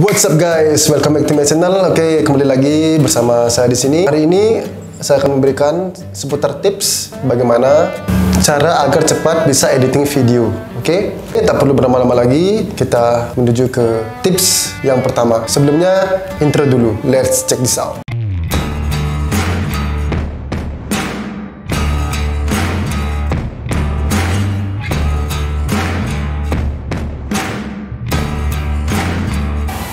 What's up guys, welcome back to my channel. Oke, kembali lagi bersama saya di sini. Hari ini saya akan memberikan seputar tips bagaimana cara agar cepat bisa editing video. Oke, tak perlu berlama-lama lagi, kita menuju ke tips yang pertama. Sebelumnya intro dulu. Let's check this out.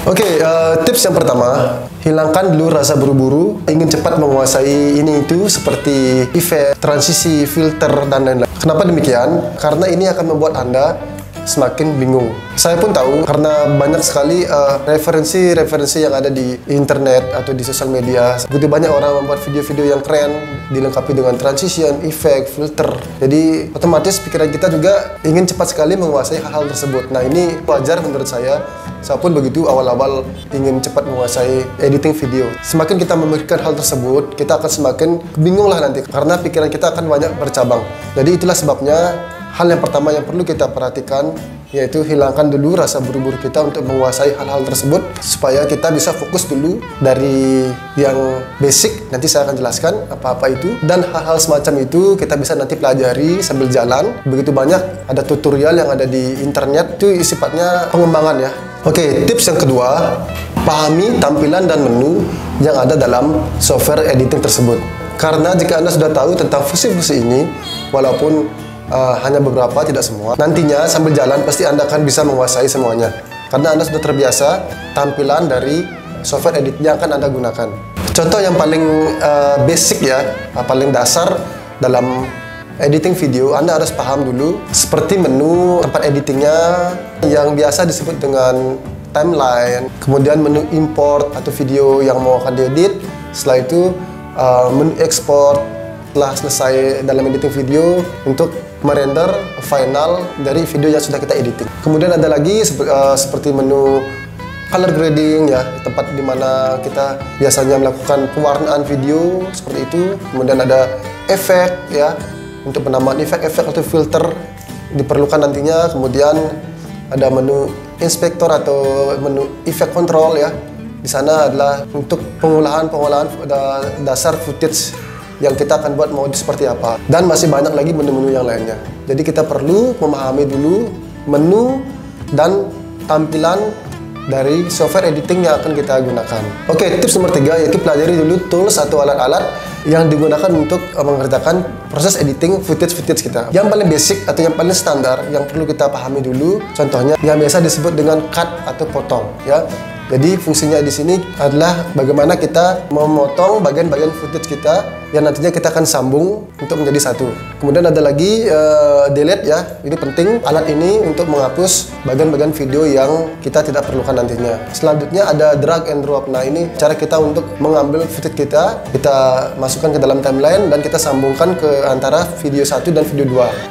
Oke, tips yang pertama, hilangkan dulu rasa buru-buru, ingin cepat menguasai ini itu seperti efek, transisi, filter, dan lain-lain. Kenapa demikian? Karena ini akan membuat Anda semakin bingung. Saya pun tahu karena banyak sekali referensi-referensi yang ada di internet atau di sosial media. Begitu banyak orang membuat video-video yang keren, dilengkapi dengan transition, efek, filter. Jadi otomatis pikiran kita juga ingin cepat sekali menguasai hal-hal tersebut. Nah, ini wajar menurut saya. Saya pun begitu awal-awal ingin cepat menguasai editing video. Semakin kita memikirkan hal tersebut, kita akan semakin bingung lah nanti. Karena pikiran kita akan banyak bercabang. Jadi itulah sebabnya hal yang pertama yang perlu kita perhatikan, yaitu hilangkan dulu rasa buru-buru kita untuk menguasai hal-hal tersebut. Supaya kita bisa fokus dulu dari yang basic, nanti saya akan jelaskan apa-apa itu. Dan hal-hal semacam itu kita bisa nanti pelajari sambil jalan. Begitu banyak ada tutorial yang ada di internet, itu sifatnya pengembangan ya. Oke, tips yang kedua, pahami tampilan dan menu yang ada dalam software editing tersebut. Karena jika Anda sudah tahu tentang fungsi-fungsi ini, walaupun hanya beberapa, tidak semua, nantinya sambil jalan pasti Anda akan bisa menguasai semuanya. Karena Anda sudah terbiasa tampilan dari software edit yang akan Anda gunakan. Contoh yang paling basic ya, paling dasar dalam editing video, Anda harus paham dulu seperti menu tempat editingnya yang biasa disebut dengan timeline, kemudian menu import atau video yang mau akan diedit. Setelah itu menu export setelah selesai dalam editing video untuk merender final dari video yang sudah kita editing. Kemudian ada lagi seperti menu color grading ya, tempat dimana kita biasanya melakukan pewarnaan video seperti itu. Kemudian ada efek ya, untuk penambahan efek-efek atau filter diperlukan nantinya. Kemudian ada menu inspektor atau menu efek control ya. Di sana adalah untuk pengolahan dasar footage yang kita akan buat mau seperti apa. Dan masih banyak lagi menu-menu yang lainnya. Jadi kita perlu memahami dulu menu dan tampilan dari software editing yang akan kita gunakan. Oke, tips nomor 3 yaitu pelajari dulu tools atau alat-alat yang digunakan untuk mengerjakan proses editing footage kita. Yang paling basic atau yang paling standar yang perlu kita pahami dulu, contohnya yang biasa disebut dengan cut atau potong ya. Jadi fungsinya di sini adalah bagaimana kita memotong bagian-bagian footage kita yang nantinya kita akan sambung untuk menjadi satu. Kemudian ada lagi delete ya, ini penting. Alat ini untuk menghapus bagian-bagian video yang kita tidak perlukan nantinya. Selanjutnya ada drag and drop. Nah, ini cara kita untuk mengambil footage kita masukkan ke dalam timeline dan kita sambungkan ke antara video 1 dan video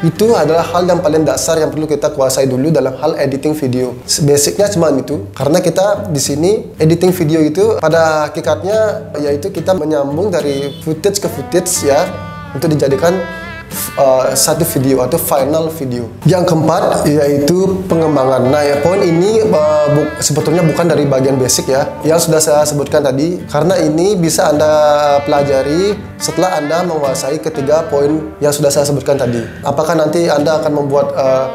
2. Itu adalah hal yang paling dasar yang perlu kita kuasai dulu dalam hal editing video. Basicnya cuma itu, karena kita di sini editing video itu pada hakikatnya yaitu kita menyambung dari footage ke footage ya untuk dijadikan satu video atau final video. Yang keempat yaitu pengembangan. Nah ya, poin ini sebetulnya bukan dari bagian basic ya yang sudah saya sebutkan tadi, karena ini bisa Anda pelajari setelah Anda menguasai ketiga poin yang sudah saya sebutkan tadi. Apakah nanti Anda akan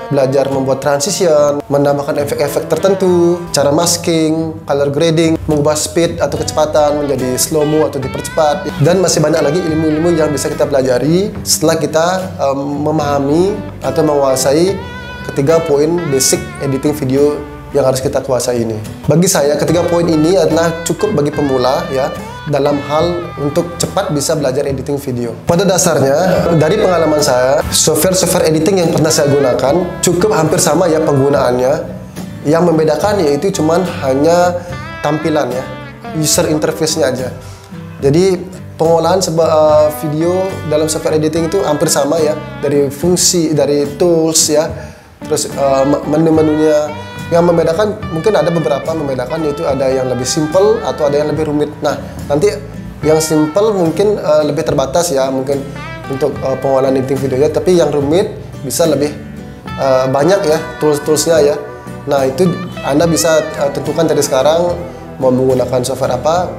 belajar membuat transition, menambahkan efek-efek tertentu, cara masking, color grading, mengubah speed atau kecepatan menjadi slow mo atau dipercepat, dan masih banyak lagi ilmu-ilmu yang bisa kita pelajari setelah kita memahami atau menguasai ketiga poin basic editing video yang harus kita kuasai ini. Bagi saya ketiga poin ini adalah cukup bagi pemula ya dalam hal untuk cepat bisa belajar editing video. Pada dasarnya dari pengalaman saya, software editing yang pernah saya gunakan cukup hampir sama ya penggunaannya. Yang membedakan yaitu cuman hanya tampilan ya, user interface-nya aja. Jadi pengolahan sebuah video dalam software editing itu hampir sama ya, dari fungsi, dari tools ya, terus menu-menunya. Yang membedakan mungkin ada beberapa membedakan, yaitu ada yang lebih simple atau ada yang lebih rumit. Nah, nanti yang simple mungkin lebih terbatas ya, mungkin untuk pengolahan editing videonya, tapi yang rumit bisa lebih banyak ya tools-toolsnya ya. Nah, itu Anda bisa tentukan dari sekarang mau menggunakan software apa.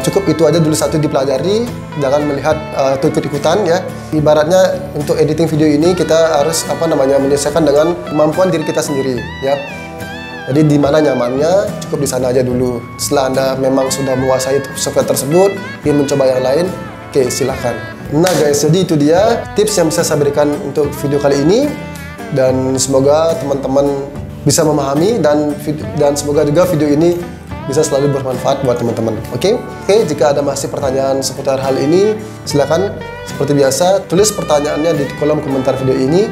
Cukup itu aja dulu satu dipelajari, jangan melihat ikut-ikutan ya. Ibaratnya untuk editing video ini kita harus menyesuaikan dengan kemampuan diri kita sendiri ya. Jadi di mana nyamannya, cukup di sana aja dulu. Setelah Anda memang sudah menguasai software tersebut, ingin mencoba yang lain, oke silahkan. Nah guys, jadi itu dia tips yang bisa saya berikan untuk video kali ini. Dan semoga teman-teman bisa memahami dan semoga juga video ini bisa selalu bermanfaat buat teman-teman. Oke, jika ada masih pertanyaan seputar hal ini, silakan seperti biasa tulis pertanyaannya di kolom komentar video ini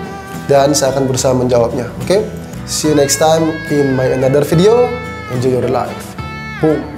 dan saya akan berusaha menjawabnya. Oke, see you next time in my another video. Enjoy your life. Boom.